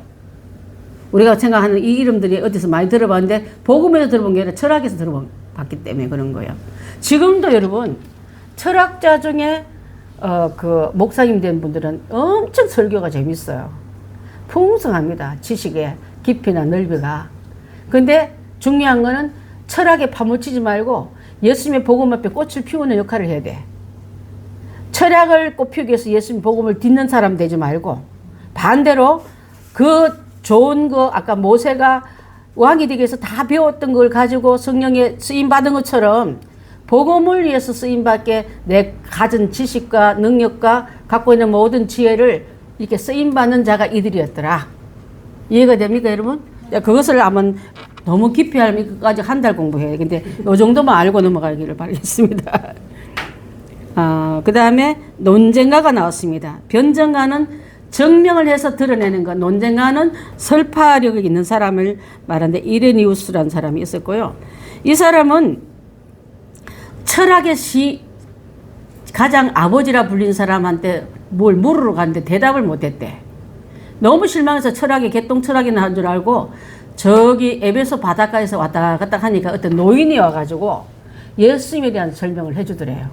우리가 생각하는 이 이름들이 어디서 많이 들어봤는데 복음에서 들어본 게 아니라 철학에서 들어봤기 때문에 그런 거예요. 지금도 여러분 철학자 중에 그 목사님 된 분들은 엄청 설교가 재밌어요. 풍성합니다. 지식의 깊이나 넓이가. 근데 중요한 거는 철학에 파묻히지 말고 예수님의 복음 앞에 꽃을 피우는 역할을 해야 돼. 철학을 꽃피우기 위해서 예수님 복음을 딛는 사람 되지 말고 반대로 그 좋은 거 아까 모세가 왕이 되기 위해서 다 배웠던 걸 가지고 성령에 쓰임받은 것처럼 복음을 위해서 쓰임받게 내 가진 지식과 능력과 갖고 있는 모든 지혜를 이렇게 쓰임받는 자가 이들이었더라. 이해가 됩니까 여러분? 그것을 아마 너무 깊이 하면 이거까지 한 달 공부해야 돼. 근데 이 정도만 알고 넘어가기를 바라겠습니다. 그 다음에 논쟁가가 나왔습니다. 변정가는 증명을 해서 드러내는 것, 논쟁가는 설파력이 있는 사람을 말하는데 이레니우스라는 사람이 있었고요. 이 사람은 철학의 가장 아버지라 불린 사람한테 뭘 물으러 갔는데 대답을 못했대. 너무 실망해서 철학이 개똥 철학이나 한 줄 알고 저기 에베소 바닷가에서 왔다 갔다 하니까 어떤 노인이 와가지고 예수님에 대한 설명을 해주더래요.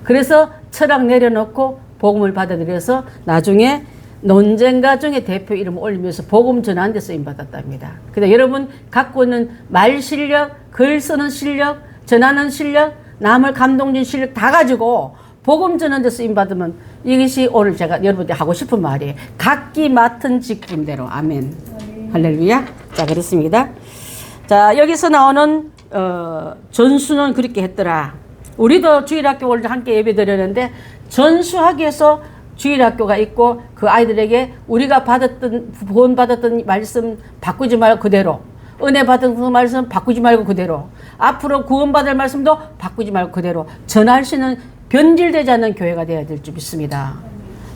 그래서 철학 내려놓고 복음을 받아들여서 나중에 논쟁가 중에 대표 이름을 올리면서 복음 전하는 데 쓰임받았답니다. 근데 여러분 갖고 있는 말 실력, 글 쓰는 실력, 전하는 실력, 남을 감동준 실력 다 가지고 복음 전하는 데 쓰임받으면 이것이 오늘 제가 여러분들 하고 싶은 말이에요. 각기 맡은 직분대로. 아멘. 할렐루야. 자, 그렇습니다. 자, 여기서 나오는 전수는 그렇게 했더라. 우리도 주일학교 올 때 함께 예배 드렸는데 전수하기 위해서 주일학교가 있고 그 아이들에게 우리가 구원받았던 말씀 바꾸지 말고 그대로, 은혜 받은 그 말씀 바꾸지 말고 그대로, 앞으로 구원받을 말씀도 바꾸지 말고 그대로 전할 수 있는 변질되지 않는 교회가 되어야 될 줄 믿습니다.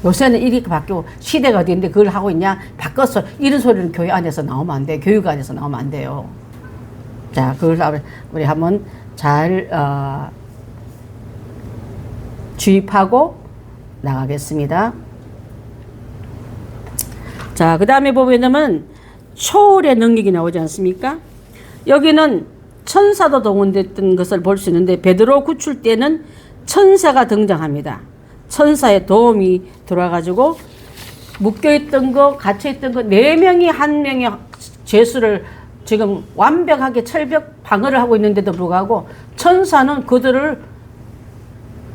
요새는 일이 바뀌고 시대가 어디인데 그걸 하고 있냐? 바꿨어. 이런 소리는 교회 안에서 나오면 안 돼. 교육 안에서 나오면 안 돼요. 자, 그걸 우리 한번 잘 주입하고 나가겠습니다. 자, 그 다음에 보면은 초월의 능력이 나오지 않습니까? 여기는 천사도 동원됐던 것을 볼 수 있는데 베드로 구출 때는 천사가 등장합니다. 천사의 도움이 들어와가지고 묶여있던 거, 갇혀있던 거 4명이 1명의 죄수를 지금 완벽하게 철벽 방어를 하고 있는데도 불구하고 천사는 그들을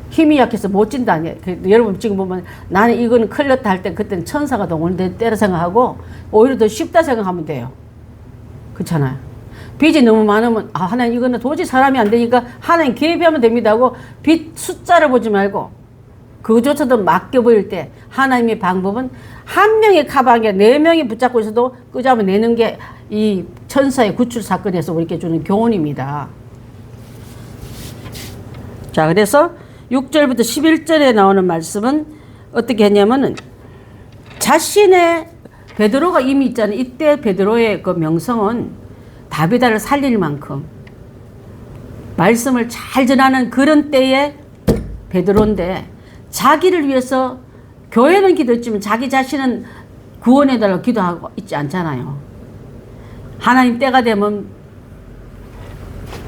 힘이 약해서 못 진다니. 여러분 지금 보면 나는 이거는 큰일 났다 할 때 그때는 천사가 동원됐다고 생각하고 오히려 더 쉽다 생각하면 돼요. 그렇잖아요. 빚이 너무 많으면 하나님 이거는 도저히 사람이 안 되니까 하나님 개입하면 됩니다 하고 빚 숫자를 보지 말고 그조차도 맡겨 보일 때 하나님의 방법은 한 명의 가방에 4명이 붙잡고 있어도 끄잡아 내는 게 이 천사의 구출 사건에서 우리에게 주는 교훈입니다. 자, 그래서 6절부터 11절에 나오는 말씀은 어떻게 했냐면은 자신의 베드로가 이미 있잖아요. 이때 베드로의 그 명성은 다비다를 살릴 만큼 말씀을 잘 전하는 그런 때에 베드로인데 자기를 위해서 교회는 기도했지만 자기 자신은 구원해달라고 기도하고 있지 않잖아요. 하나님 때가 되면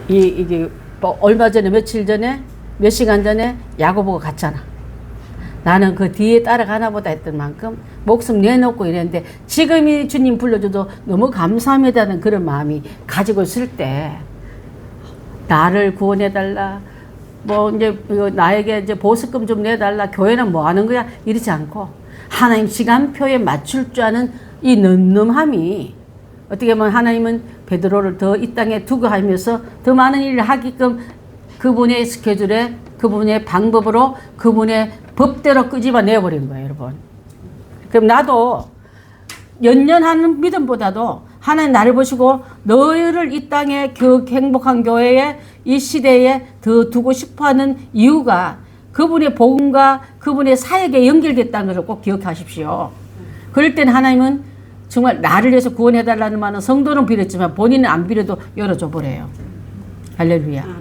이게 뭐 얼마 전에 며칠 전에 몇 시간 전에 야고보가 갔잖아. 나는 그 뒤에 따라가나 보다 했던 만큼 목숨 내놓고 이랬는데 지금이 주님 불러줘도 너무 감사합니다는 그런 마음이 가지고 있을 때 나를 구원해달라, 뭐 이제 나에게 이제 보석금 좀 내달라, 교회는 뭐 하는 거야 이러지 않고 하나님 시간표에 맞출 줄 아는 이 늠름함이 어떻게 보면 하나님은 베드로를 더 이 땅에 두고 하면서 더 많은 일을 하게끔 그분의 스케줄에 그분의 방법으로 그분의 법대로 끄집어 내버린 거예요, 여러분. 그럼 나도 연연하는 믿음보다도 하나님 나를 보시고 너희를 이 땅에 그 행복한 교회에 이 시대에 더 두고 싶어하는 이유가 그분의 복음과 그분의 사역에 연결됐다는 것을 꼭 기억하십시오. 그럴 땐 하나님은 정말 나를 위해서 구원해달라는 말은 성도는 빌었지만 본인은 안 빌어도 열어줘 버려요. 할렐루야.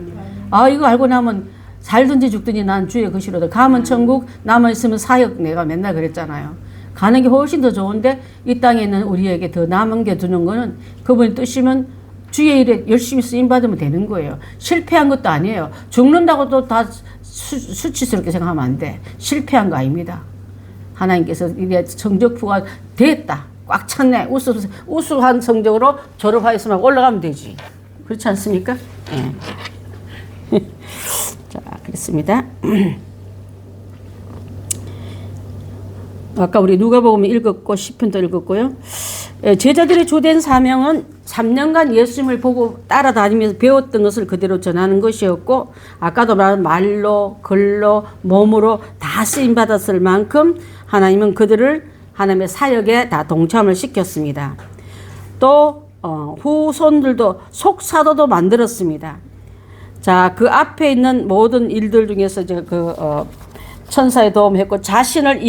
이거 알고 나면 살든지 죽든지 난 주의 것이로다. 가면 천국, 남아있으면 사역. 내가 맨날 그랬잖아요. 가는 게 훨씬 더 좋은데 이 땅에 있는 우리에게 더 남은 게 두는 거는 그분의 뜻이면 주의 일에 열심히 쓰임받으면 되는 거예요. 실패한 것도 아니에요. 죽는다고 또 다 수치스럽게 생각하면 안 돼. 실패한 거 아닙니다. 하나님께서 이게 성적표가 됐다. 꽉 찼네. 우수한 성적으로 졸업하였으면 올라가면 되지. 그렇지 않습니까? 네. 자, 그렇습니다. 아까 우리 누가복음 읽었고 시편도 읽었고요. 제자들의 주된 사명은 3년간 예수님을 보고 따라다니면서 배웠던 것을 그대로 전하는 것이었고 아까도 말한 말로 글로 몸으로 다 쓰임받았을 만큼 하나님은 그들을 하나님의 사역에 다 동참을 시켰습니다. 또 후손들도 속사도도 만들었습니다. 자, 그 앞에 있는 모든 일들 중에서 천사의 도움을 했고 자신을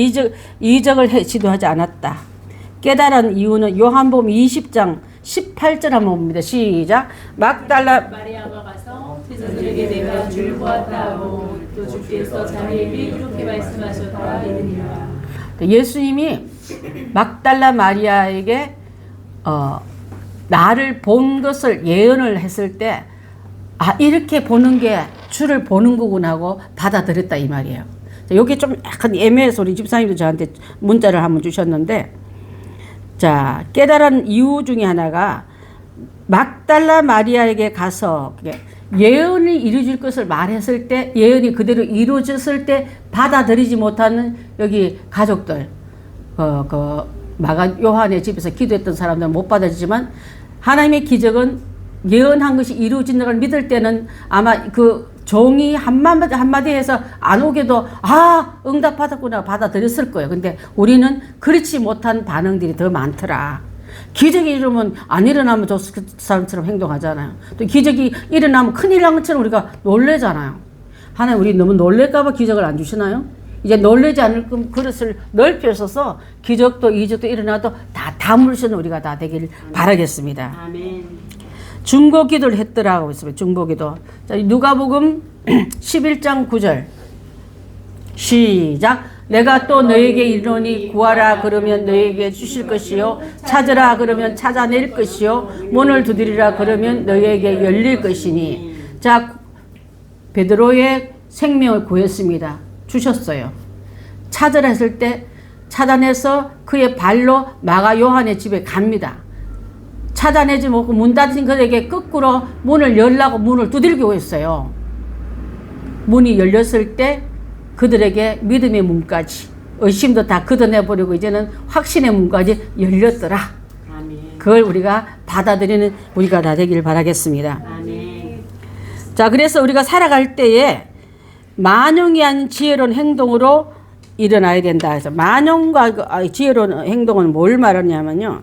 이적을 시도하지 않았다. 깨달은 이유는 요한복음 20장 18절 한번 봅니다. 시작. 막달라 마리아가 가서 제자들에게 내가 주를 보았다 하고 또 주께서 자기에게 이렇게 말씀하셨다 이르니라. 예수님이 막달라 마리아에게 나를 본 것을 예언을 했을 때 이렇게 보는 게 주를 보는 거구나 하고 받아들였다 이 말이에요. 여기 좀 약간 애매해서 우리 집사님도 저한테 문자를 한번 주셨는데 자, 깨달은 이유 중에 하나가 막달라 마리아에게 가서 예언이 이루어질 것을 말했을 때 예언이 그대로 이루어졌을 때 받아들이지 못하는 여기 가족들 마가 요한의 집에서 기도했던 사람들은 못 받아들이지만 하나님의 기적은 예언한 것이 이루어진다는 걸 믿을 때는 아마 그 종이 한마디 해서 안 오게도 응답받았구나 받아들였을 거예요. 근데 우리는 그렇지 못한 반응들이 더 많더라. 기적이 일어나면 안 일어나면 저 사람처럼 행동하잖아요. 또 기적이 일어나면 큰일 난 것처럼 우리가 놀래잖아요. 하나님 우리 너무 놀랄까봐 기적을 안 주시나요? 이제 놀래지 않을 그릇을 넓혀서서 기적도 이적도 일어나도 다 담을 수 있는 우리가 다 되길 바라겠습니다. 아멘. 중보기도를 했더라고 있습니다. 중보기도. 자, 누가복음 11장 9절 시작. 내가 또 너에게 이르노니 구하라 그러면 너에게 주실 것이요 찾으라 그러면 찾아낼 것이요 문을 두드리라 그러면 너에게 열릴 것이니. 자, 베드로의 생명을 구했습니다. 주셨어요. 찾으라 했을 때 찾아내서 그의 발로 마가 요한의 집에 갑니다. 찾아내지 못하고 문 닫힌 그에게 거꾸로 문을 열라고 문을 두들기고 있어요. 문이 열렸을 때 그들에게 믿음의 문까지, 의심도 다 걷어내버리고 이제는 확신의 문까지 열렸더라. 아멘. 그걸 우리가 받아들이는 우리가 다 되길 바라겠습니다. 아멘. 자, 그래서 우리가 살아갈 때에 만용이 아닌 지혜로운 행동으로 일어나야 된다 해서, 만용과 지혜로운 행동은 뭘 말하냐면요,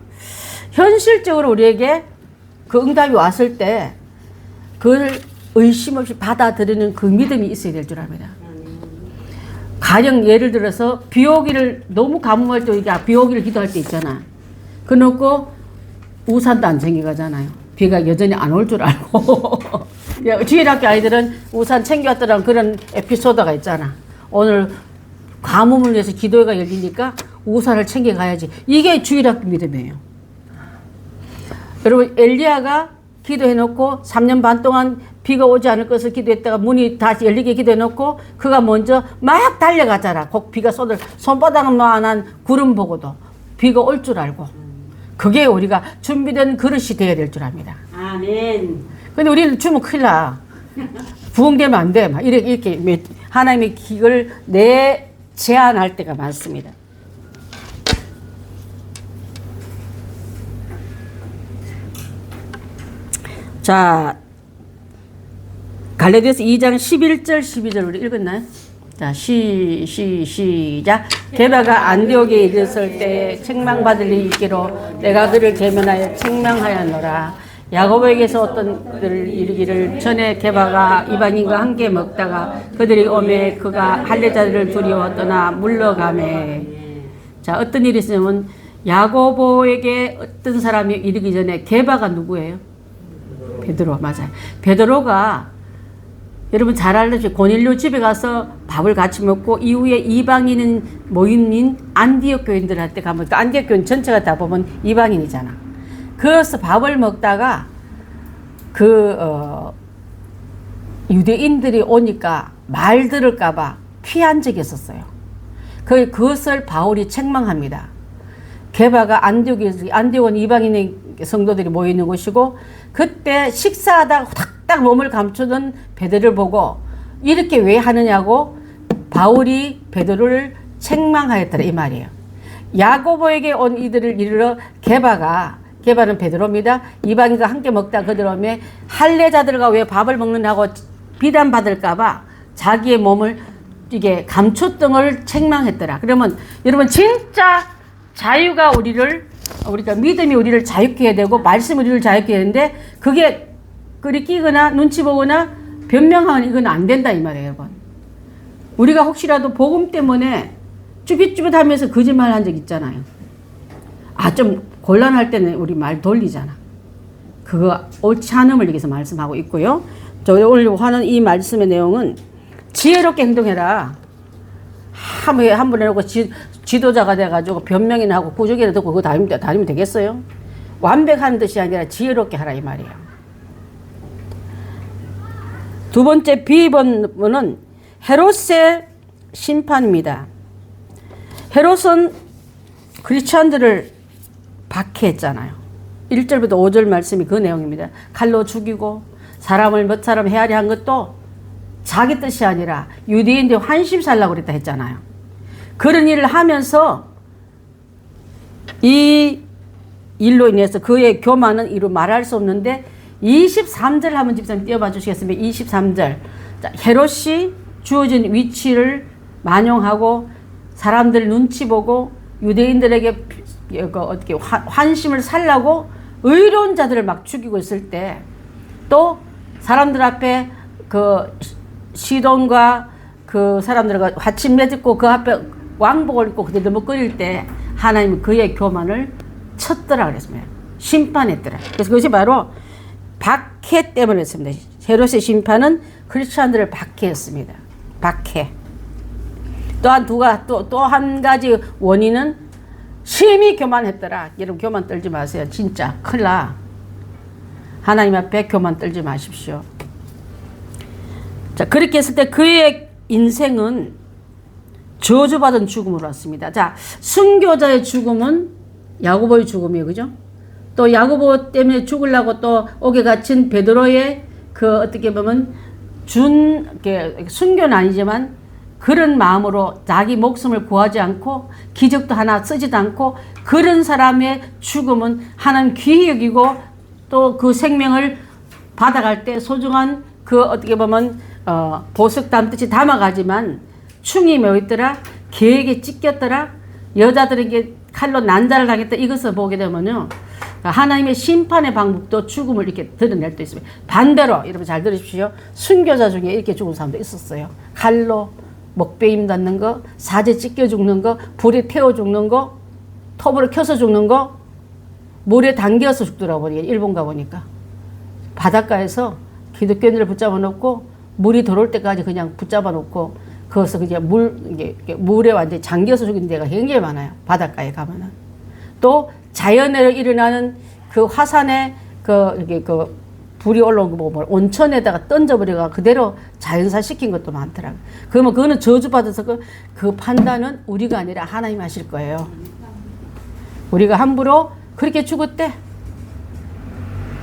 현실적으로 우리에게 그 응답이 왔을 때 그걸 의심 없이 받아들이는 그 믿음이 있어야 될 줄 압니다. 가령 예를 들어서 비 오기를 너무 가뭄할 때 우리가 비 오기를 기도할 때 있잖아. 그놓고 우산도 안 챙겨가잖아요. 비가 여전히 안 올 줄 알고. 주일학교 아이들은 우산 챙겨왔더라는 그런 에피소드가 있잖아. 오늘 가뭄을 위해서 기도회가 열리니까 우산을 챙겨가야지. 이게 주일학교 믿음이에요. 여러분, 엘리야가 기도해놓고 3년 반 동안 비가 오지 않을 것을 기도했다가 문이 다시 열리게 기도해놓고 그가 먼저 막 달려가잖아. 꼭 비가 손바닥만한 구름 보고도 비가 올 줄 알고. 그게 우리가 준비된 그릇이 되어야 될 줄 압니다. 아멘. 근데 우리는 주면 큰일 나. 부흥되면 안 돼. 막 이렇게 하나님의 기를 제한할 때가 많습니다. 자, 갈라디아서 2장 11절 12절 우리 읽었나요? 자, 시작. 게바가 안디옥에 이르렀을 때 책망받을 일이 있기로 내가 그를 대면하여 책망하였노라. 야고보에게서 어떤 그들을 이르기를 전에 게바가 이방인과 함께 먹다가 그들이 오매 그가 할례자들을 두려워 떠나 물러가매. 자, 어떤 일이 있으면 야고보에게 어떤 사람이 이르기 전에 게바가 누구예요? 베드로. 맞아요. 베드로가 여러분 잘 알다시피 고넬료 집에 가서 밥을 같이 먹고 이후에 이방인 모임인 안디옥 교인들한테 가면, 안디옥 교인 전체가 다 보면 이방인이잖아. 그래서 밥을 먹다가 유대인들이 오니까 말 들을까봐 피한 적이 있었어요. 그것을 바울이 책망합니다. 게바가 안디옥은 이방인의 성도들이 모이는 곳이고, 그때 식사하다가 후닥닥 몸을 감추던 베드로를 보고 이렇게 왜 하느냐고 바울이 베드로를 책망하였더라, 이 말이에요. 야고보에게 온 이들을 이르러 게바는 베드로입니다. 이방인과 함께 먹다 그들 오매 할례자들과 왜 밥을 먹느냐고 비난받을까봐 자기의 몸을 이게 감췄던 걸 책망했더라. 그러면 여러분, 진짜 자유가 우리가 믿음이 우리를 자유케 해야 되고 말씀이 우리를 자유케 해야 되는데, 그게 끄리 끼거나 눈치 보거나 변명하거나 이건 안 된다, 이 말이에요, 여러분. 우리가 혹시라도 복음 때문에 쭈빗쭈빗하면서 거짓말 한 적 있잖아요. 좀 곤란할 때는 우리 말 돌리잖아. 그거 옳지 않음을 여기서 말씀하고 있고요. 저 오늘 하는 이 말씀의 내용은 지혜롭게 행동해라. 한번 해놓고 지도자가 돼가지고 변명이나 하고 구조기나 듣고 그거 다니면 되겠어요? 완벽한 뜻이 아니라 지혜롭게 하라, 이 말이에요. 두 번째 비번은 헤롯의 심판입니다. 헤롯은 크리스천들을 박해했잖아요. 1절부터 5절 말씀이 그 내용입니다. 칼로 죽이고 사람을 몇 사람 헤아려 한 것도 자기 뜻이 아니라 유대인들 환심 살라고 그랬다 했잖아요. 그런 일을 하면서 이 일로 인해서 그의 교만은 이루 말할 수 없는데, 23절 한번 집사님 띄워봐 주시겠습니까? 23절. 자, 헤롯이 주어진 위치를 만용하고 사람들 눈치 보고 유대인들에게 어떻게 환심을 살라고 의로운 자들을 막 죽이고 있을 때, 또 사람들 앞에 그 시돈과 그 사람들과 화친 맺고 그 앞에 왕복을 입고 그들 머뭇거릴 때 하나님은 그의 교만을 쳤더라 그랬습니다. 심판했더라. 그래서 그것이 바로 박해 때문에 했습니다. 헤롯의 심판은 크리스천들을 박해했습니다. 박해. 또한 또 한 가지 원인은 심히 교만했더라. 여러분 교만 떨지 마세요. 진짜 큰일 나. 하나님 앞에 교만 떨지 마십시오. 자, 그렇게 했을 때 그의 인생은 저주받은 죽음으로 왔습니다. 자, 순교자의 죽음은 야고보의 죽음이에요. 그죠? 또 야고보 때문에 죽으려고 또 옥에 갇힌 베드로의 그 어떻게 보면 순교는 아니지만 그런 마음으로 자기 목숨을 구하지 않고 기적도 하나 쓰지도 않고 그런 사람의 죽음은 하나님 귀히 여기고 또 그 생명을 받아갈 때 소중한 그 어떻게 보면 보석 담듯이 담아가지만 충이 뭐있더라? 계획에 찢겼더라? 여자들에게 칼로 난자를 당했다. 이것을 보게 되면요, 하나님의 심판의 방법도 죽음을 이렇게 드러낼 수 있습니다. 반대로 여러분 잘 들으십시오. 순교자 중에 이렇게 죽은 사람도 있었어요. 칼로 목베임 닿는 거, 사제 찢겨 죽는 거, 불에 태워 죽는 거, 톱으로 켜서 죽는 거, 물에 담겨서 죽더라고 보니까 일본 가보니까 바닷가에서 기독교인들을 붙잡아 놓고 물이 들어올 때까지 그냥 붙잡아 놓고 거기서 그냥 물에 완전히 잠겨서 죽인 데가 굉장히 많아요. 바닷가에 가면은. 또 자연에 일어나는 그 화산에 그 불이 올라온 거 보면 온천에다가 던져버려가 그대로 자연사 시킨 것도 많더라고요. 그러면 그거는 저주받아서 그 판단은 우리가 아니라 하나님 하실 거예요. 우리가 함부로 그렇게 죽었대.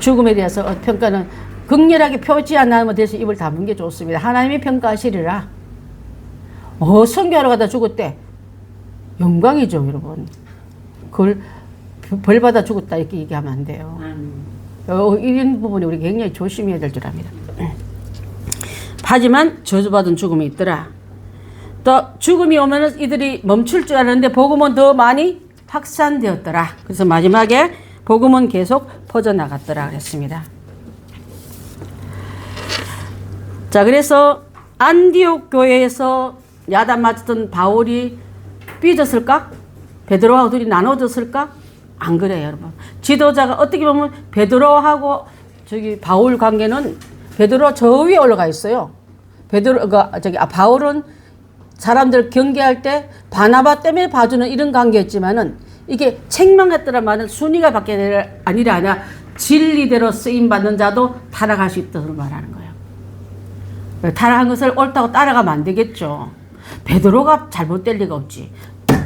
죽음에 대해서 평가는 극렬하게 표지 안 나면 대신 입을 다문 게 좋습니다. 하나님이 평가하시리라. 선교하러 가다 죽었대. 영광이죠, 여러분. 그걸 벌 받아 죽었다 이렇게 얘기하면 안 돼요. 이런 부분이 우리 굉장히 조심해야 될 줄 압니다. 하지만 저주받은 죽음이 있더라. 또 죽음이 오면 이들이 멈출 줄 알았는데 복음은 더 많이 확산되었더라. 그래서 마지막에 복음은 계속 퍼져나갔더라 그랬습니다. 자, 그래서 안디옥 교회에서 야단 맞았던 바울이 삐졌을까? 베드로하고 둘이 나눠졌을까? 안 그래요, 여러분. 지도자가 어떻게 보면 베드로하고 바울 관계는 베드로 저 위에 올라가 있어요. 바울은 사람들 경계할 때 바나바 때문에 봐주는 이런 관계였지만은 이게 책망했더란 말은 순위가 바뀌는 게 아니라 진리대로 쓰임 받는 자도 타락할 수 있다고 말하는 거예요. 타락한 것을 옳다고 따라가면 안 되겠죠. 베드로가 잘못될 리가 없지.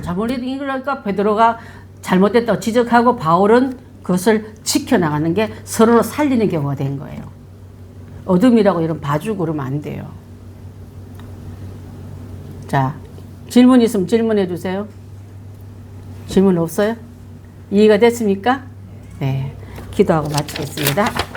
잘못된 거니까 베드로가 잘못됐다고 지적하고 바울은 그것을 지켜나가는 게 서로 살리는 경우가 된 거예요. 어둠이라고 이런 봐주고 그러면 안 돼요. 자, 질문 있으면 질문해 주세요. 질문 없어요? 이해가 됐습니까? 네. 기도하고 마치겠습니다.